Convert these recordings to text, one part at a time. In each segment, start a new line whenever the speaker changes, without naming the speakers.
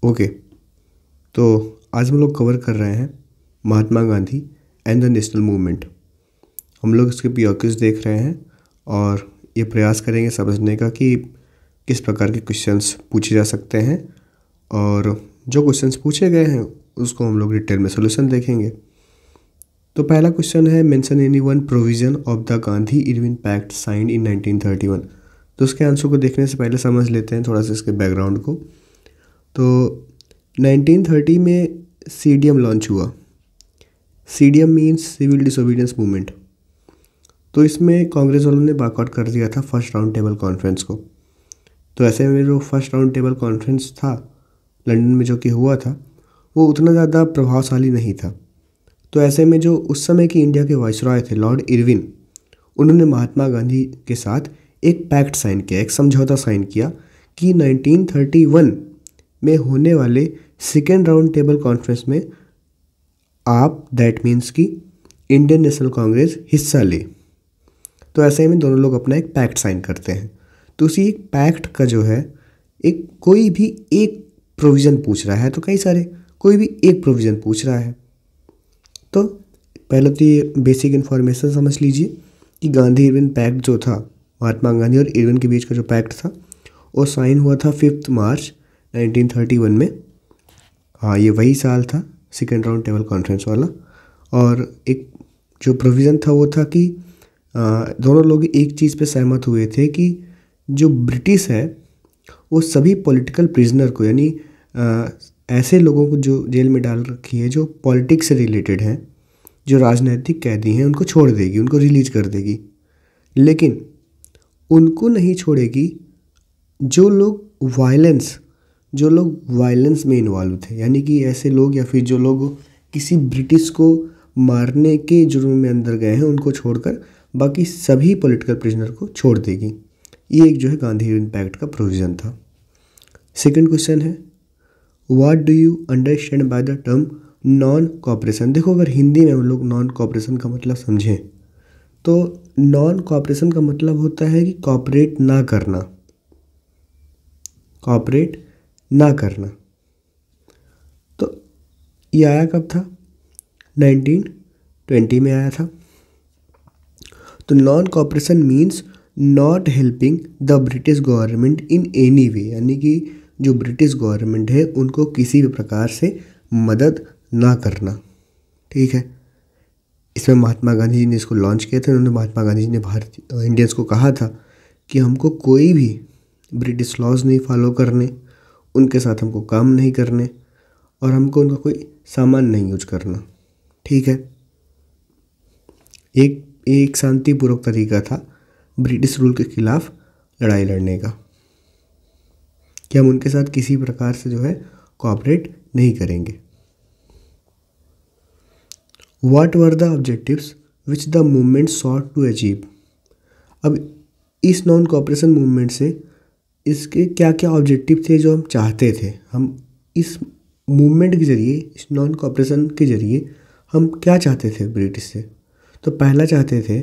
Okay, तो आज हम लोग कवर कर रहे हैं Mahatma Gandhi and the national movement. हम लोग इसके पीओक्यूज देख रहे हैं और ये प्रयास करेंगे समझने का कि किस प्रकार के क्वेश्चंस पूछे जा सकते हैं, और जो क्वेश्चंस पूछे गए हैं उसको हम लोग डिटेल में सोल्यूशन देखेंगे। तो पहला क्वेश्चन है, mention any one provision of the Gandhi Irwin pact signed in 1931। तो उसके आंसर को देखने से पहले समझ लेते हैं थोड़ा सा इसके बैकग्राउंड को। तो 1930 में सीडीएम लॉन्च हुआ। CDM means civil disobedience movement. तो इसमें कांग्रेस वालों ने बायकॉट कर दिया था फर्स्ट राउंड टेबल कॉन्फ्रेंस को। तो ऐसे में जो फर्स्ट राउंड टेबल कॉन्फ्रेंस था लंदन में जो कि हुआ था, वो उतना ज़्यादा प्रभावशाली नहीं था। तो ऐसे में जो उस समय की इंडिया के वाइसरॉय थे लॉर्ड इरविन, उन्होंने महात्मा गांधी के साथ एक पैक्ट साइन किया, एक समझौता साइन किया कि 1931 में होने वाले सेकेंड राउंड टेबल कॉन्फ्रेंस में आप, दैट मीन्स कि इंडियन नेशनल कांग्रेस, हिस्सा ले। तो ऐसे में दोनों लोग अपना एक पैक्ट साइन करते हैं। तो उसी एक पैक्ट का जो है एक कोई भी एक प्रोविज़न पूछ रहा है, तो कई सारे कोई भी एक प्रोविज़न पूछ रहा है। तो पहले तो ये बेसिक इन्फॉर्मेशन समझ लीजिए कि गांधी इरविन पैक्ट जो था, महात्मा गांधी और इरविन के बीच का जो पैक्ट था, वो साइन हुआ था 5 मार्च 1931 में। हाँ, ये वही साल था सेकेंड राउंड टेबल कॉन्फ्रेंस वाला। और एक जो प्रोविज़न था वो था कि दोनों लोग एक चीज़ पे सहमत हुए थे कि जो ब्रिटिश है वो सभी पॉलिटिकल प्रिजनर को, यानी ऐसे लोगों को जो जेल में डाल रखी है जो पॉलिटिक्स से रिलेटेड हैं, जो राजनीतिक कैदी हैं, उनको छोड़ देगी, उनको रिलीज कर देगी। लेकिन उनको नहीं छोड़ेगी जो लोग वायलेंस में इन्वॉल्व थे, यानी कि ऐसे लोग या फिर जो लोग किसी ब्रिटिश को मारने के जुर्म में अंदर गए हैं, उनको छोड़कर बाकी सभी पॉलिटिकल प्रिजनर को छोड़ देगी। ये एक जो है गांधी इरविन पैक्ट का प्रोविज़न था। सेकंड क्वेश्चन है, what do you understand by the term non cooperation. देखो, अगर हिंदी में हम लोग नॉन कोऑपरेशन का मतलब समझें तो नॉन कोऑपरेशन का मतलब होता है कि कोऑपरेट ना करना, कोऑपरेट ना करना। तो ये आया कब था? 1920 में आया था। तो non cooperation means not helping the British government in any way, यानी कि जो ब्रिटिश गवर्नमेंट है उनको किसी भी प्रकार से मदद ना करना। ठीक है, इसमें महात्मा गांधी जी ने इसको लॉन्च किया था। उन्होंने, महात्मा गांधी जी ने भारतीय इंडियंस को कहा था कि हमको कोई भी ब्रिटिश लॉज नहीं फॉलो करने, उनके साथ हमको काम नहीं करने, और हमको उनका कोई सामान नहीं यूज करना। ठीक है, एक शांतिपूर्वक तरीका था ब्रिटिश रूल के खिलाफ लड़ाई लड़ने का, कि हम उनके साथ किसी प्रकार से जो है कोऑपरेट नहीं करेंगे। What were the objectives which the movement sought to achieve. अब इस नॉन कोऑपरेशन मूवमेंट से इसके क्या क्या ऑब्जेक्टिव थे जो हम चाहते थे। हम इस मूवमेंट के ज़रिए, इस नॉन कोऑपरेशन के ज़रिए हम क्या चाहते थे ब्रिटिश से। तो पहला चाहते थे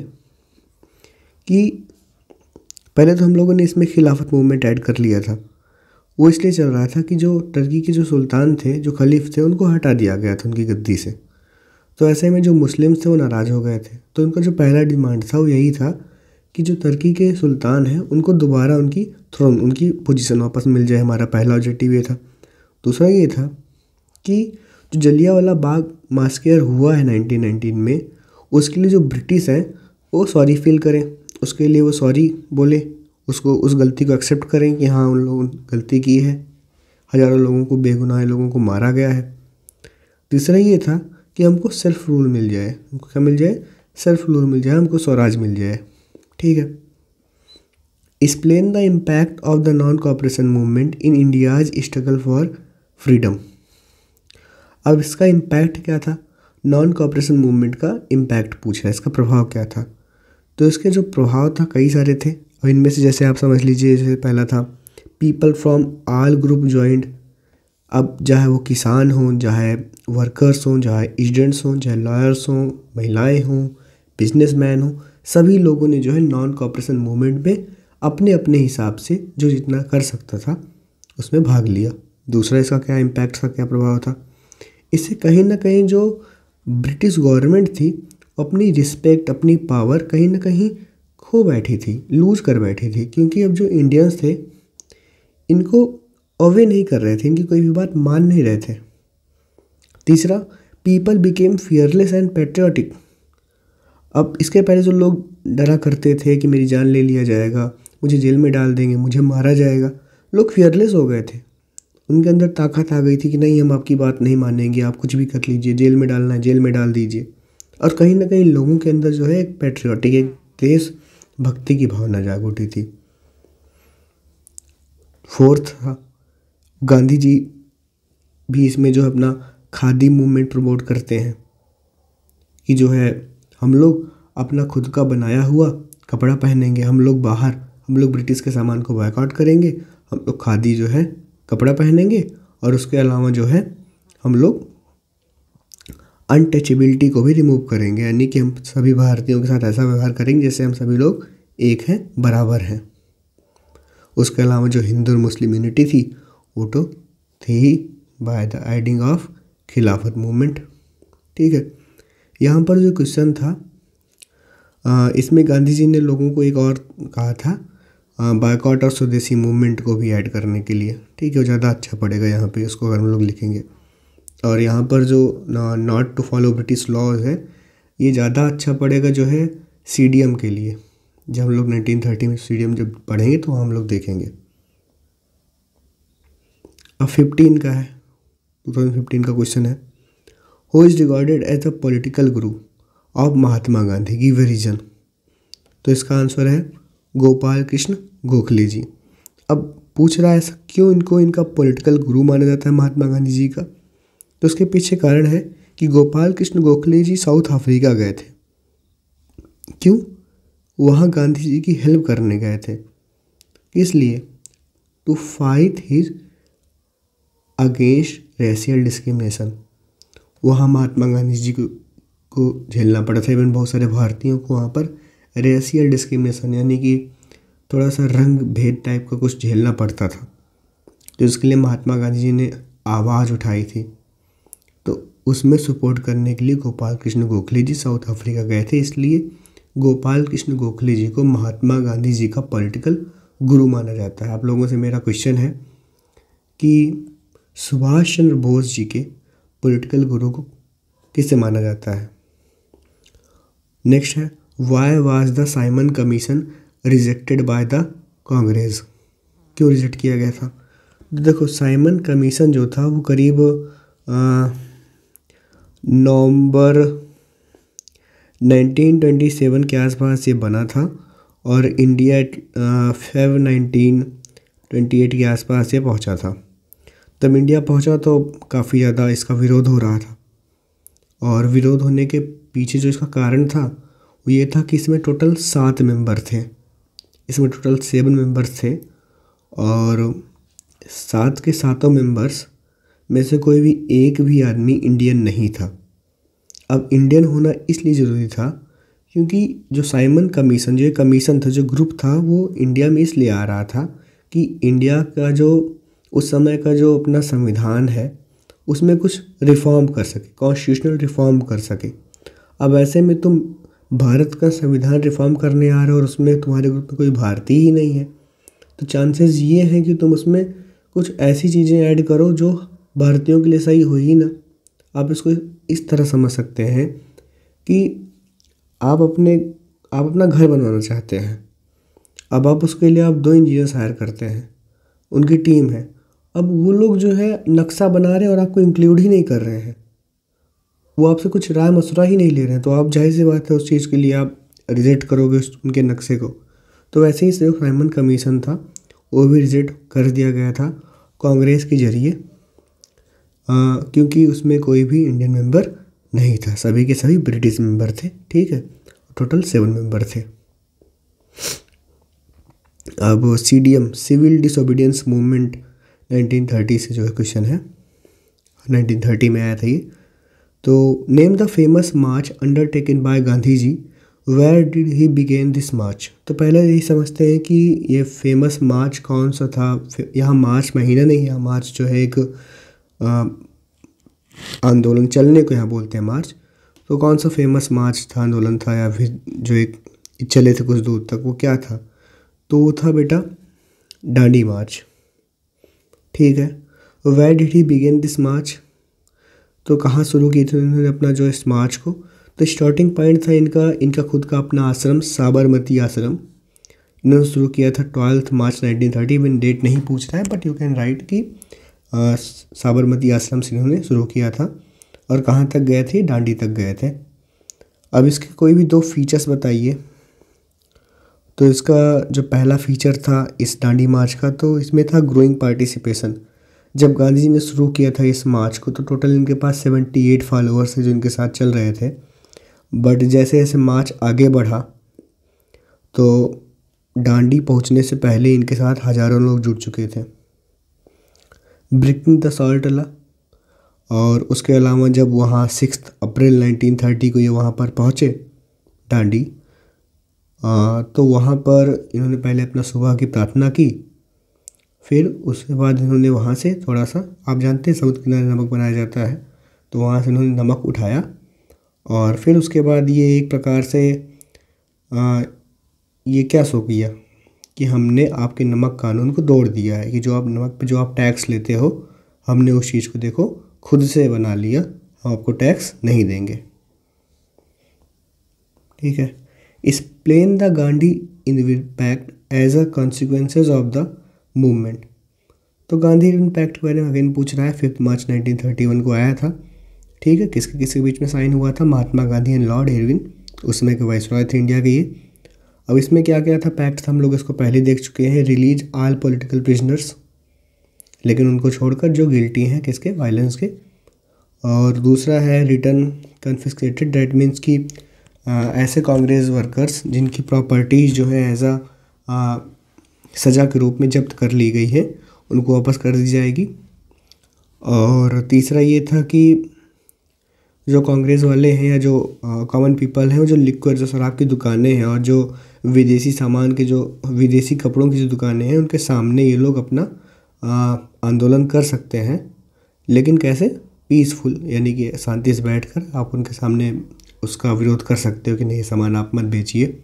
कि पहले तो हम लोगों ने इसमें खिलाफत मूवमेंट ऐड कर लिया था। वो इसलिए चल रहा था कि जो टर्की के जो सुल्तान थे, जो खलीफ थे, उनको हटा दिया गया था उनकी गद्दी से। तो ऐसे में जो मुस्लिम्स थे वो नाराज़ हो गए थे। तो उनका जो पहला डिमांड था वो यही था कि जो तुर्की के सुल्तान हैं उनको दोबारा उनकी थ्रोन, उनकी पोजीशन वापस मिल जाए। हमारा पहला ऑब्जेक्टिव ये था। दूसरा ये था कि जो जलियांवाला बाग मास्केयर हुआ है 1919 में, उसके लिए जो ब्रिटिश हैं वो सॉरी फील करें, उसके लिए वो सॉरी बोले, उसको, उस गलती को एक्सेप्ट करें कि हाँ उन लोगों ने गलती की है, हज़ारों लोगों को, बेगुनाह लोगों को मारा गया है। तीसरा ये था कि हमको सेल्फ रूल मिल जाए, हमको क्या मिल जाए? सेल्फ रूल मिल जाए, हमको स्वराज मिल जाए। ठीक है। Explain the impact of the non cooperation movement in India's struggle for freedom. अब इसका इम्पैक्ट क्या था? नॉन कोऑपरेशन मूवमेंट का इम्पैक्ट पूछा है, इसका प्रभाव क्या था। तो इसके जो प्रभाव था कई सारे थे, और इनमें से जैसे आप समझ लीजिए, जैसे पहला था people from all group joined. अब चाहे वो किसान हों, चाहे वर्कर्स हों, चाहे स्टूडेंट्स हों, चाहे लॉयर्स हों, महिलाएं हों, बिजनेसमैन हों, सभी लोगों ने जो है नॉन कोऑपरेशन मूवमेंट में अपने अपने हिसाब से जो जितना कर सकता था उसमें भाग लिया। दूसरा इसका क्या इम्पैक्ट था, क्या प्रभाव था। इससे कहीं ना कहीं जो ब्रिटिश गवर्नमेंट थी अपनी रिस्पेक्ट, अपनी पावर कहीं ना कहीं खो बैठी थी, लूज कर बैठी थी, क्योंकि अब जो इंडियंस थे इनको अवे नहीं कर रहे थे, इनकी कोई भी बात मान नहीं रहे थे। तीसरा, people became fearless and patriotic. अब इसके पहले जो लोग डरा करते थे कि मेरी जान ले लिया जाएगा, मुझे जेल में डाल देंगे, मुझे मारा जाएगा, लोग फियरलेस हो गए थे। उनके अंदर ताकत आ गई थी कि नहीं, हम आपकी बात नहीं मानेंगे, आप कुछ भी कर लीजिए, जेल में डालना है जेल में डाल दीजिए। और कहीं ना कहीं लोगों के अंदर जो है एक पेट्रियाटिक, एक देश भक्ति की भावना जाग उठी थी। फोर्थ था, गांधी जी भी इसमें जो है अपना खादी मूवमेंट प्रमोट करते हैं कि जो है हम लोग अपना खुद का बनाया हुआ कपड़ा पहनेंगे, हम लोग ब्रिटिश के सामान को बॉयकॉट करेंगे, हम लोग खादी जो है कपड़ा पहनेंगे, और उसके अलावा जो है हम लोग अनटचेबिलिटी को भी रिमूव करेंगे, यानी कि हम सभी भारतीयों के साथ ऐसा व्यवहार करेंगे जैसे हम सभी लोग एक हैं, बराबर हैं। उसके अलावा जो हिंदू और मुस्लिम यूनिटी थी वो तो थी ही बाय द आइडिंग ऑफ खिलाफत मूवमेंट। ठीक है, यहाँ पर जो क्वेश्चन था इसमें गांधी जी ने लोगों को एक और कहा था बायकॉट और स्वदेशी मूवमेंट को भी ऐड करने के लिए। ठीक है, वो ज़्यादा अच्छा पड़ेगा यहाँ पे, उसको अगर हम लोग लिखेंगे। और यहाँ पर जो not to follow British laws है, ये ज़्यादा अच्छा पड़ेगा जो है सीडीएम के लिए। जब हम लोग 1930 में सीडीएम जब पढ़ेंगे तो हम लोग देखेंगे। अब 15 का है, 2015 का क्वेश्चन है, who is regarded as a political guru of Mahatma Gandhi, give a reason. तो इसका आंसर है गोपाल कृष्ण गोखले जी। अब पूछ रहा है ऐसा क्यों इनको इनका पॉलिटिकल गुरु माना जाता है महात्मा गांधी जी का, तो उसके पीछे कारण है कि गोपाल कृष्ण गोखले जी साउथ अफ्रीका गए थे। क्यों? वहाँ गांधी जी की हेल्प करने गए थे, इसलिए to fight his against racial discrimination. वहाँ महात्मा गांधी जी को झेलना पड़ा था, इवन बहुत सारे भारतीयों को वहाँ पर रेशियल डिस्क्रिमिनेशन यानी कि थोड़ा सा रंग भेद टाइप का कुछ झेलना पड़ता था, तो इसके लिए महात्मा गांधी जी ने आवाज़ उठाई थी। तो उसमें सपोर्ट करने के लिए गोपाल कृष्ण गोखले जी साउथ अफ्रीका गए थे, इसलिए गोपाल कृष्ण गोखले जी को महात्मा गांधी जी का पॉलिटिकल गुरु माना जाता है। आप लोगों से मेरा क्वेश्चन है कि सुभाष चंद्र बोस जी के पॉलिटिकल गुरु को किसे माना जाता है? नेक्स्ट है, why was the Simon commission rejected by the Congress. क्यों रिजेक्ट किया गया था? देखो, साइमन कमीशन जो था वो करीब नवंबर 1927 के आसपास ये बना था, और इंडिया फेब 1928 के आसपास ये पहुंचा था। तब इंडिया पहुंचा तो काफ़ी ज़्यादा इसका विरोध हो रहा था, और विरोध होने के पीछे जो इसका कारण था वो ये था कि इसमें टोटल 7 मेंबर थे, इसमें टोटल 7 मेंबर्स थे, और 7 के 7 मेंबर्स में से कोई भी एक भी आदमी इंडियन नहीं था। अब इंडियन होना इसलिए ज़रूरी था क्योंकि जो साइमन कमीशन, जो कमीशन था, जो ग्रुप था, वो इंडिया में इसलिए आ रहा था कि इंडिया का जो उस समय का जो अपना संविधान है उसमें कुछ रिफॉर्म कर सके, कॉन्स्टिट्यूशनल रिफॉर्म कर सके। अब ऐसे में तुम भारत का संविधान रिफॉर्म करने आ रहे हो और उसमें तुम्हारे ग्रुप में कोई भारतीय ही नहीं है, तो चांसेस ये हैं कि तुम उसमें कुछ ऐसी चीज़ें ऐड करो जो भारतीयों के लिए सही हो ही ना। आप इसको इस तरह समझ सकते हैं कि आप अपना घर बनवाना चाहते हैं, अब आप उसके लिए आप 2 इंजीनियर्स हायर करते हैं, उनकी टीम है। अब वो लोग जो है नक्शा बना रहे हैं और आपको इंक्लूड ही नहीं कर रहे हैं, वो आपसे कुछ राय मशवरा ही नहीं ले रहे हैं, तो आप जाहिर सी बात है उस चीज़ के लिए आप रिजेक्ट करोगे उनके नक्शे को। तो वैसे ही जो साइमन कमीशन था वो भी रिजेक्ट कर दिया गया था कांग्रेस के जरिए, क्योंकि उसमें कोई भी इंडियन मेंबर नहीं था, सभी के सभी ब्रिटिश मेंबर थे। ठीक है, टोटल 7 मेंबर थे। अब सीडीएम, सिविल डिसोबीडियंस मूवमेंट 1930 से जो है क्वेश्चन है, 1930 में आया था ये। तो name the famous march undertaken by Gandhi ji where did he begin this march. तो पहले यही समझते हैं कि ये फेमस मार्च कौन सा था। यहाँ मार्च महीना नहीं, यहाँ मार्च जो है एक आंदोलन चलने को यहाँ बोलते हैं मार्च। तो कौन सा फेमस मार्च था, आंदोलन था, या फिर जो एक चले थे कुछ दूर तक, वो क्या था? तो वो था बेटा डांडी मार्च। ठीक है। Where did he begin this march, तो कहाँ शुरू की थी उन्होंने अपना जो इस मार्च को? तो स्टार्टिंग पॉइंट था इनका खुद का अपना आश्रम, साबरमती आश्रम। इन्होंने शुरू किया था 12 मार्च 1930। इवन डेट नहीं पूछ रहा है, बट यू कैन राइट कि साबरमती आश्रम से इन्होंने शुरू किया था। और कहाँ तक गए थे? दांडी तक गए थे। अब इसके कोई भी 2 फीचर्स बताइए। तो इसका जो पहला फीचर था इस दांडी मार्च का, तो इसमें था ग्रोइंग पार्टिसिपेशन। जब गांधी जी ने शुरू किया था इस मार्च को, तो टोटल इनके पास 78 फॉलोअर्स थे जो इनके साथ चल रहे थे। बट जैसे जैसे मार्च आगे बढ़ा, तो दांडी पहुंचने से पहले इनके साथ हज़ारों लोग जुड़ चुके थे। Breaking the salt law. और उसके अलावा जब वहाँ 6 अप्रैल 1930 को ये वहाँ पर पहुँचे दांडी, तो वहाँ पर इन्होंने पहले अपना सुबह की प्रार्थना की। फिर उसके बाद इन्होंने वहाँ से थोड़ा सा, आप जानते हैं समुद्र किनारे नमक बनाया जाता है, तो वहाँ से इन्होंने नमक उठाया। और फिर उसके बाद ये एक प्रकार से ये क्या शो किया कि हमने आपके नमक कानून को तोड़ दिया है, कि जो आप नमक पे जो आप टैक्स लेते हो, हमने उस चीज़ को देखो खुद से बना लिया, हम आपको टैक्स नहीं देंगे। ठीक है। Explain the Gandhi impact as a consequences of the movement. तो गांधी इम्पैक्ट के बारे में अगेन पूछ रहा है। 5 मार्च 1931 को आया था। ठीक है। किसके किसके बीच में साइन हुआ था? महात्मा गांधी एंड लॉर्ड इरविन, उस समय के वाइसरॉय थे इंडिया के ये। अब इसमें क्या क्या था पैक्ट था, हम लोग इसको पहले देख चुके हैं। रिलीज ऑल पॉलिटिकल प्रिजनर्स, लेकिन उनको छोड़कर जो गिल्टी हैं किसके? वायलेंस के। और दूसरा है रिटर्न कन्फिस्केटेड, डैट मीन्स कि ऐसे कांग्रेस वर्कर्स जिनकी प्रॉपर्टीज़ जो है एज अ सज़ा के रूप में जब्त कर ली गई है, उनको वापस कर दी जाएगी। और तीसरा ये था कि जो कांग्रेस वाले हैं या जो कॉमन पीपल हैं, वो जो लिक्विड, जो शराब की दुकानें हैं और जो विदेशी सामान के, जो विदेशी कपड़ों की जो दुकानें हैं, उनके सामने ये लोग अपना आंदोलन कर सकते हैं। लेकिन कैसे? पीसफुल, यानी कि शांति से बैठकर आप उनके सामने उसका विरोध कर सकते हो कि नहीं, सामान आप मत बेचिए।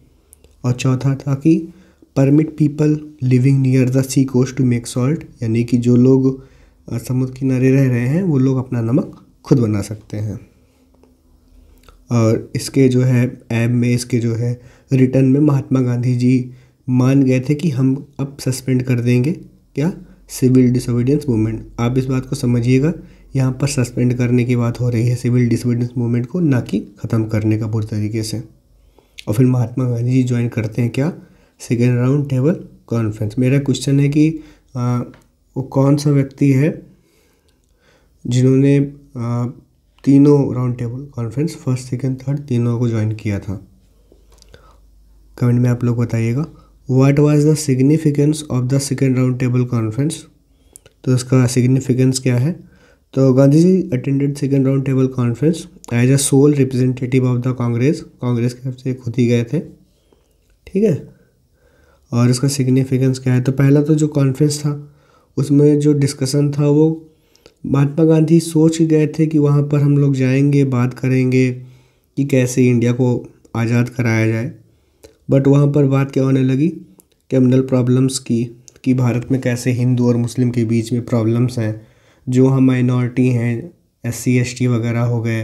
और चौथा था कि permit people living near the sea coast to make salt, यानी कि जो लोग समुद्र किनारे रह रहे हैं वो लोग अपना नमक खुद बना सकते हैं। और इसके जो है ऐब में, इसके जो है रिटर्न में महात्मा गांधी जी मान गए थे कि हम अब सस्पेंड कर देंगे क्या? Civil disobedience movement. आप इस बात को समझिएगा, यहाँ पर सस्पेंड करने की बात हो रही है सिविल डिसोबीडियंस मूवमेंट को, ना कि ख़त्म करने का पूरी तरीके से। और फिर महात्मा गांधी जी ज्वाइन करते हैं क्या? Second round table conference. मेरा क्वेश्चन है कि वो कौन सा व्यक्ति है जिन्होंने तीनों round table conference, first second third, तीनों को ज्वाइन किया था? कमेंट में आप लोग बताइएगा। What was the significance of the second round table conference? तो इसका सिग्निफिकेंस क्या है? तो Gandhi ji attended second round table conference as a sole representative of the Congress की तरफ से खुद ही गए थे। ठीक है। और इसका सिग्निफिकेंस क्या है? तो पहला तो जो कॉन्फ्रेंस था उसमें जो डिस्कशन था, वो महात्मा गांधी सोच गए थे कि वहाँ पर हम लोग जाएंगे, बात करेंगे कि कैसे इंडिया को आज़ाद कराया जाए। बट वहाँ पर बात क्या होने लगी? कम्युनल प्रॉब्लम्स की, कि भारत में कैसे हिंदू और मुस्लिम के बीच में प्रॉब्लम्स हैं, जो वहाँ माइनॉरिटी हैं, SC ST वगैरह हो गए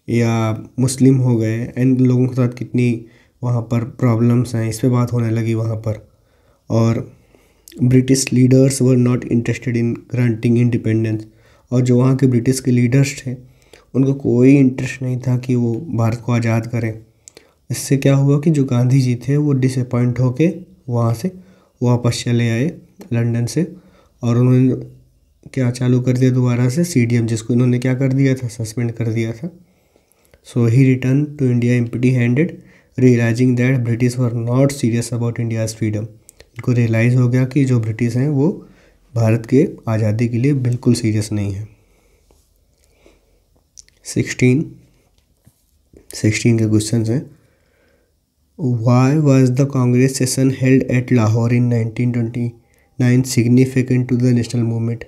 या मुस्लिम हो गए, एंड लोगों के साथ कितनी वहाँ पर प्रॉब्लम्स हैं, इस पे बात होने लगी वहाँ पर। और British leaders were not interested in granting independence, और जो वहाँ के ब्रिटिश के लीडर्स थे उनको कोई इंटरेस्ट नहीं था कि वो भारत को आज़ाद करें। इससे क्या हुआ कि जो गांधी जी थे वो डिसअपॉइंट होके वहाँ से वापस चले आए लंदन से, और उन्होंने क्या चालू कर दिया दोबारा से CDM, जिसको इन्होंने क्या कर दिया था? सस्पेंड कर दिया था। So he return to India empty handed, realising that British were not serious about India's freedom. इनको रियलाइज़ हो गया कि जो ब्रिटिश हैं वो भारत के आज़ादी के लिए बिल्कुल सीरियस नहीं है। 16 के क्वेश्चन हैं। Why was the Congress session held at Lahore in 1929 significant to the national movement?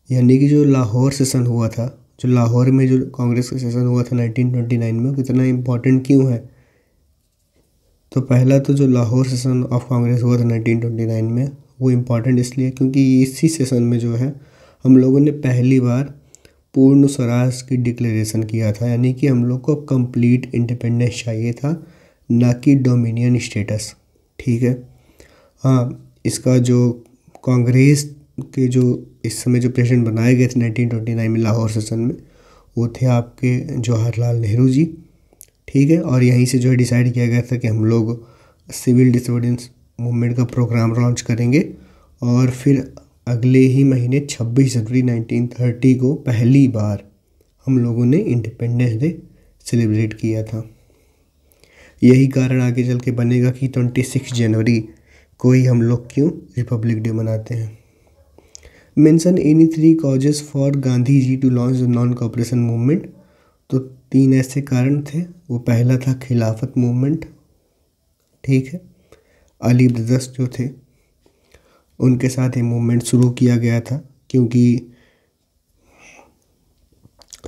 यानी कि जो लाहौर सेशन हुआ था, जो लाहौर में जो कांग्रेस का सेशन हुआ था 1929 में, कितना इम्पोर्टेंट क्यों है? तो पहला तो जो लाहौर सेशन ऑफ कांग्रेस हुआ था 1929 में, वो इम्पॉर्टेंट इसलिए क्योंकि इसी सेशन में जो है हम लोगों ने पहली बार पूर्ण स्वराज की डिक्लेरेशन किया था। यानी कि हम लोग को कंप्लीट इंडिपेंडेंस चाहिए था, ना कि डोमिनियन स्टेटस। ठीक है। हाँ, इसका जो कांग्रेस के जो इस समय जो प्रेसिडेंट बनाए गए थे 1929 में लाहौर सेशन में, वो थे आपके जवाहरलाल नेहरू जी। ठीक है। और यहीं से जो है डिसाइड किया गया था कि हम लोग सिविल डिसोबीडियंस मूवमेंट का प्रोग्राम लॉन्च करेंगे। और फिर अगले ही महीने 26 जनवरी 1930 को पहली बार हम लोगों ने इंडिपेंडेंस डे सेलिब्रेट किया था। यही कारण आगे चल के बनेगा कि 26 जनवरी को ही हम लोग क्यों रिपब्लिक डे मनाते हैं। Mention any 3 causes for Gandhi ji to launch the non cooperation movement. तो 3 ऐसे कारण थे। वो पहला था खिलाफत मूवमेंट। ठीक है। अली ब्रदर्स जो थे उनके साथ ये मूवमेंट शुरू किया गया था, क्योंकि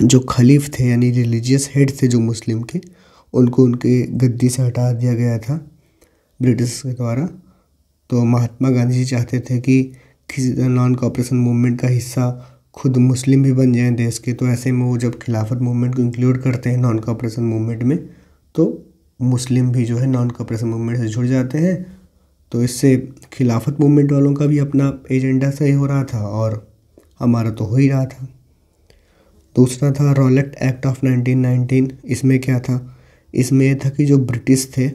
जो खलीफ थे यानी रिलीजियस हेड थे जो मुस्लिम के, उनको उनके गद्दी से हटा दिया गया था ब्रिटिश के द्वारा। तो महात्मा गांधी जी चाहते थे कि किसी नॉन कोऑपरेशन मूवमेंट का हिस्सा खुद मुस्लिम भी बन जाएं देश के। तो ऐसे में वो जब खिलाफत मूवमेंट को इंक्लूड करते हैं नॉन कोऑपरेशन मूवमेंट में, तो मुस्लिम भी जो है नॉन कोऑपरेशन मूवमेंट से जुड़ जाते हैं। तो इससे खिलाफत मूवमेंट वालों का भी अपना एजेंडा सही हो रहा था और हमारा तो हो ही रहा था। दूसरा था रॉलेट एक्ट ऑफ 1919। इसमें क्या था? इसमें यह था कि जो ब्रिटिश थे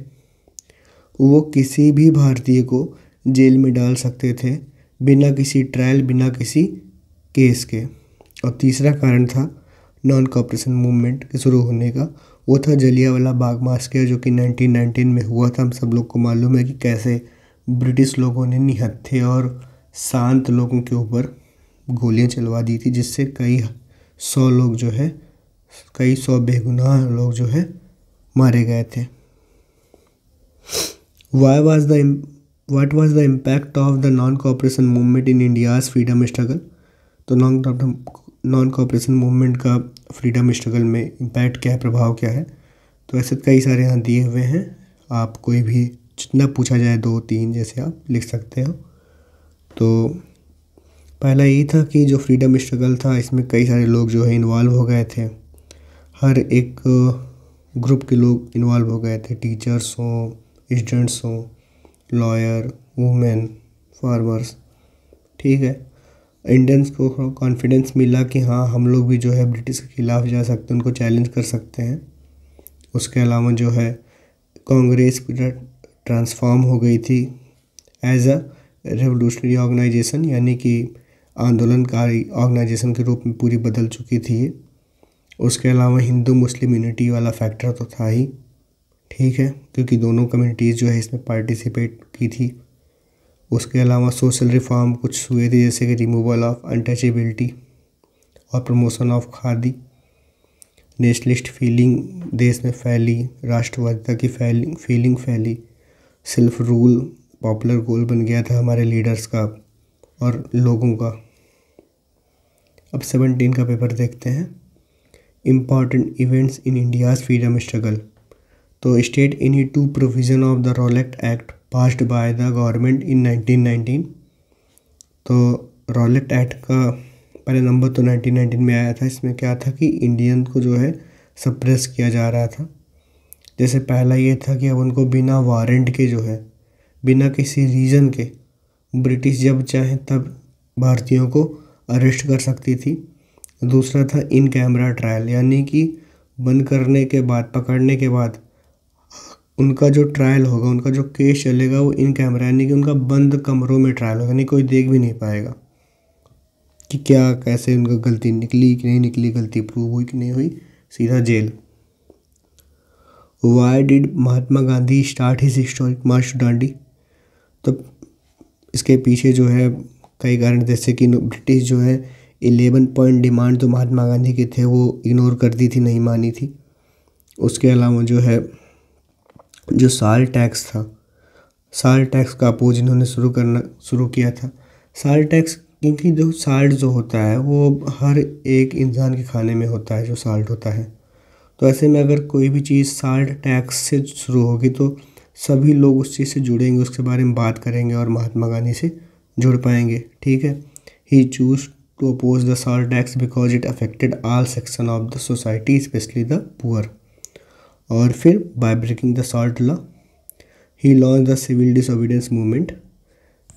वो किसी भी भारतीय को जेल में डाल सकते थे बिना किसी ट्रायल, बिना किसी केस के। और तीसरा कारण था नॉन कोऑपरेशन मूवमेंट के शुरू होने का, वो था जलियांवाला बाग मास्कर जो कि 1919 में हुआ था। हम सब लोग को मालूम है कि कैसे ब्रिटिश लोगों ने निहत्थे और शांत लोगों के ऊपर गोलियां चलवा दी थी, जिससे कई सौ बेगुनाह लोग जो है मारे गए थे। What was the impact of the non-cooperation movement in India's freedom struggle? तो नॉन कोऑपरेशन मूवमेंट का फ्रीडम स्ट्रगल में इम्पैक्ट क्या है, प्रभाव क्या है? तो ऐसे कई सारे यहाँ दिए हुए हैं। आप कोई भी जितना पूछा जाए 2-3 जैसे आप लिख सकते हो। तो पहला यही था कि जो फ्रीडम स्ट्रगल था इसमें कई सारे लोग जो है इन्वॉल्व हो गए थे। हर एक ग्रुप के लोग इन्वॉल्व हो गए थे, टीचर्स हों, स्टूडेंट्स हों, लॉयर, वुमेन, फार्मर्स। ठीक है। इंडियंस को कॉन्फिडेंस मिला कि हाँ हम लोग भी जो है ब्रिटिश के खिलाफ जा सकते हैं, उनको चैलेंज कर सकते हैं। उसके अलावा जो है कांग्रेस ट्रांसफॉर्म हो गई थी एज अ रेवोल्यूशनरी ऑर्गेनाइजेशन, यानी कि आंदोलनकारी ऑर्गेनाइजेशन के रूप में पूरी बदल चुकी थी ये। उसके अलावा हिंदू मुस्लिम यूनिटी वाला फैक्टर तो था ही। ठीक है, क्योंकि दोनों कम्युनिटीज़ जो है इसमें पार्टिसिपेट की थी। उसके अलावा सोशल रिफॉर्म कुछ हुए थे, जैसे कि रिमूवल ऑफ अनटचेबिलिटी और promotion of khadi. Nationalist feeling देश में फैली, राष्ट्रवादिता की फीलिंग फैली, सेल्फ रूल पॉपुलर गोल बन गया था हमारे लीडर्स का और लोगों का। अब 17 का पेपर देखते हैं। Important events in India's freedom struggle. तो state any 2 provision of the Rowlatt Act passed by the government in 1919। तो रॉलेट एक्ट का पहले नंबर तो 1919 में आया था। इसमें क्या था कि इंडियन को जो है सप्रेस किया जा रहा था। जैसे पहला ये था कि अब उनको बिना वारंट के जो है, बिना किसी रीज़न के ब्रिटिश जब चाहे तब भारतीयों को अरेस्ट कर सकती थी। दूसरा था इन कैमरा ट्रायल, यानी कि बंद करने के बाद, पकड़ने के बाद उनका जो ट्रायल होगा, उनका जो केस चलेगा वो इन कैमरा, यानी कि उनका बंद कमरों में ट्रायल होगा, यानी कोई देख भी नहीं पाएगा कि क्या कैसे उनका गलती निकली कि नहीं निकली, गलती प्रूव हुई कि नहीं हुई, सीधा जेल। Why did Mahatma Gandhi start his historic march to Dandi? तो इसके पीछे जो है कई कारण, जैसे कि ब्रिटिश जो है 11 पॉइंट डिमांड जो महात्मा गांधी के थे वो इग्नोर कर दी थी, नहीं मानी थी। उसके अलावा जो है जो साल टैक्स था, साल टैक्स का अपोज इन्होंने शुरू किया था। साल टैक्स, क्योंकि जो साल्ट जो होता है वो हर एक इंसान के खाने में होता है, जो साल्ट होता है। तो ऐसे में अगर कोई भी चीज़ साल्ट टैक्स से शुरू होगी तो सभी लोग उस चीज़ से जुड़ेंगे, उसके बारे में बात करेंगे और महात्मा गांधी से जुड़ पाएंगे। ठीक है। He choose to oppose the salt tax because it affected all section of the society specially the poor. और फिर by breaking the salt law he launch the civil disobedience movement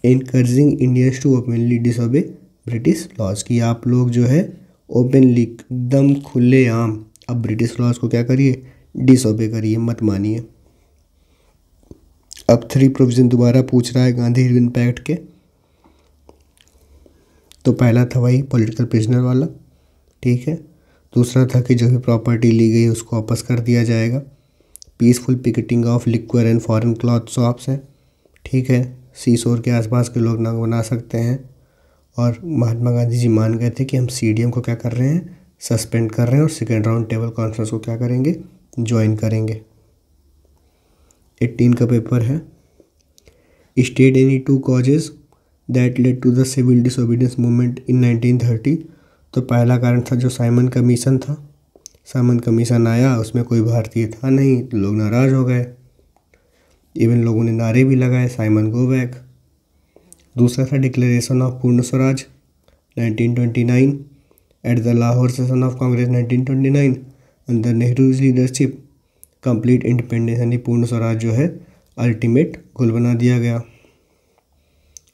encouraging Indians to openly disobey British laws. कि आप लोग जो है openly एकदम खुले आम अब ब्रिटिश लॉज को क्या करिए, डिसोबे करिए, मत मानिए। अब 3 प्रोविज़न दोबारा पूछ रहा है गांधी इरविन पैक्ट के। तो पहला था वही पॉलिटिकल प्रिजनर वाला, ठीक है। दूसरा था कि जो भी प्रॉपर्टी ली गई उसको वापस कर दिया जाएगा। Peaceful picketing of liquid and foreign cloth shops है, ठीक है। सी शोर के आसपास के लोग नांग बना सकते हैं। और महात्मा गांधी जी मान गए थे कि हम CDM को क्या कर रहे हैं, सस्पेंड कर रहे हैं, और सेकेंड राउंड टेबल कॉन्फ्रेंस को क्या करेंगे, ज्वाइन करेंगे। 18 का पेपर है। State any 2 causes that led to the civil disobedience movement in 1930। तो पहला कारण था जो साइमन कमीशन था। साइमन कमीशन आया, उसमें कोई भारतीय था नहीं, तो लोग नाराज़ हो गए। इवन लोगों ने नारे भी लगाए, साइमन गो बैक। दूसरा था डिक्लेरेशन ऑफ पूर्ण Swaraj 1929 at the Lahore session of Congress 1929 under Nehru's leadership complete independence, यानी पूर्ण स्वराज जो है अल्टीमेट गोल बना दिया गया।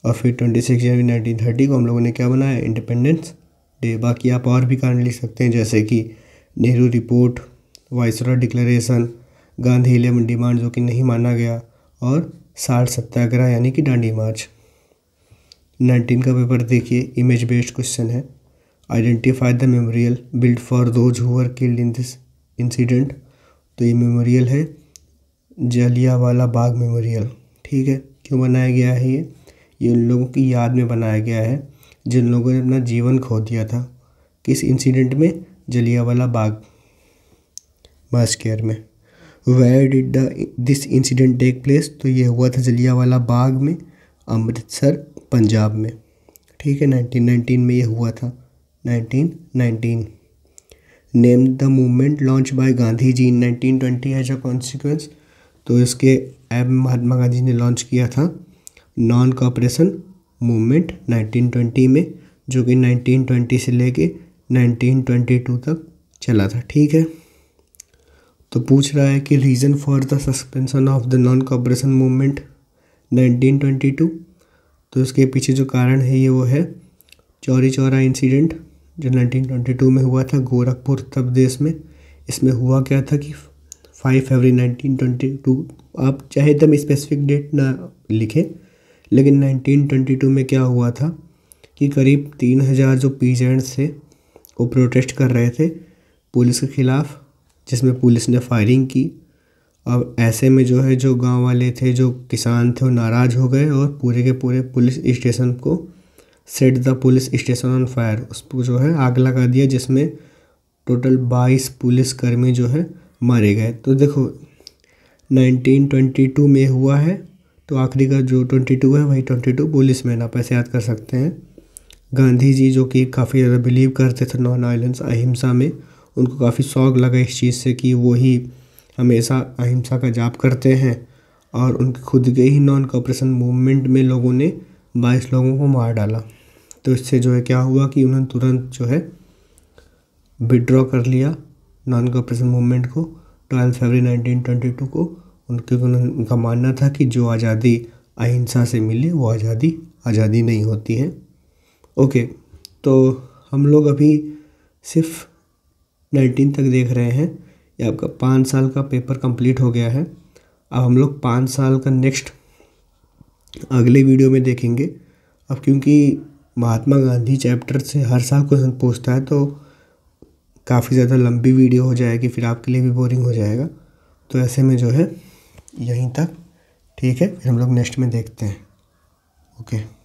और फिर 26 जनवरी 1930 को हम लोगों ने क्या बनाया, इंडिपेंडेंस डे। बाकी आप और भी कारण लिख सकते हैं, जैसे कि Nehru report, viceroy declaration, Gandhi 11 demand जो कि नहीं माना गया, और 60 सत्याग्रह यानी कि डांडी मार्च। 19 का पेपर देखिए, इमेज बेस्ड क्वेश्चन है। Identify the memorial build for those who were killed in this incident. तो ये मेमोरियल है जलियांवाला बाग मेमोरियल, ठीक है। क्यों बनाया गया है ये उन लोगों की याद में बनाया गया है जिन लोगों ने अपना जीवन खो दिया था। किस इंसिडेंट में, जलियांवाला बाग मैसेकर में। Where did this incident take place. तो ये हुआ था जलियांवाला बाग में, अमृतसर, पंजाब में, ठीक है। 1919 में ये हुआ था, 1919। Name the movement launch by Gandhi ji in 1920 as a consequence. तो इसके ऐप महात्मा गांधी ने लॉन्च किया था नॉन कॉपरेशन मूवमेंट 1920 में, जो कि 1920 से लेके 1922 तक चला था, ठीक है। तो पूछ रहा है कि reason for the suspension of the non cooperation movement 1922। तो इसके पीछे जो कारण है ये वो है चौरी चौरा इंसिडेंट जो 1922 में हुआ था गोरखपुर उत्तर प्रदेश में। इसमें हुआ क्या था कि 5 फरवरी 1922, आप चाहे एकदम स्पेसिफिक डेट ना लिखें, लेकिन 1922 में क्या हुआ था कि करीब 3000 जो पीजेंट्स थे वो प्रोटेस्ट कर रहे थे पुलिस के ख़िलाफ़, जिसमें पुलिस ने फायरिंग की। अब ऐसे में जो है जो गांव वाले थे, जो किसान थे, वो नाराज़ हो गए और पूरे के पूरे पुलिस स्टेशन को set the police station on fire, उसको जो है आग लगा दिया, जिसमें टोटल 22 पुलिसकर्मी जो है मारे गए। तो देखो 1922 में हुआ है, तो आखिरी का जो 22 है वही 22 पुलिस मैन, आप ऐसे याद कर सकते हैं। गांधी जी जो कि काफ़ी ज़्यादा बिलीव करते थे नॉन वायलेंस, अहिंसा में, उनको काफ़ी शौक लगा इस चीज़ से कि वो ही हमेशा अहिंसा का जाप करते हैं, और उनके खुद के ही नॉन कॉपरेशन मूवमेंट में लोगों ने 22 लोगों को मार डाला। तो इससे जो है क्या हुआ कि उन्होंने तुरंत जो है विड्रॉ कर लिया नॉन कॉपरेशन मूवमेंट को 12 फरवरी 1922 को। उनका मानना था कि जो आज़ादी अहिंसा से मिली वो आज़ादी नहीं होती है। ओके, तो हम लोग अभी सिर्फ 19 तक देख रहे हैं। ये आपका 5 साल का पेपर कंप्लीट हो गया है। अब हम लोग 5 साल का नेक्स्ट अगले वीडियो में देखेंगे। अब क्योंकि महात्मा गांधी चैप्टर से हर साल क्वेश्चन पूछता है, तो काफ़ी ज़्यादा लंबी वीडियो हो जाएगी, फिर आपके लिए भी बोरिंग हो जाएगा। तो ऐसे में जो है यहीं तक, ठीक है। फिर हम लोग नेक्स्ट में देखते हैं। ओके।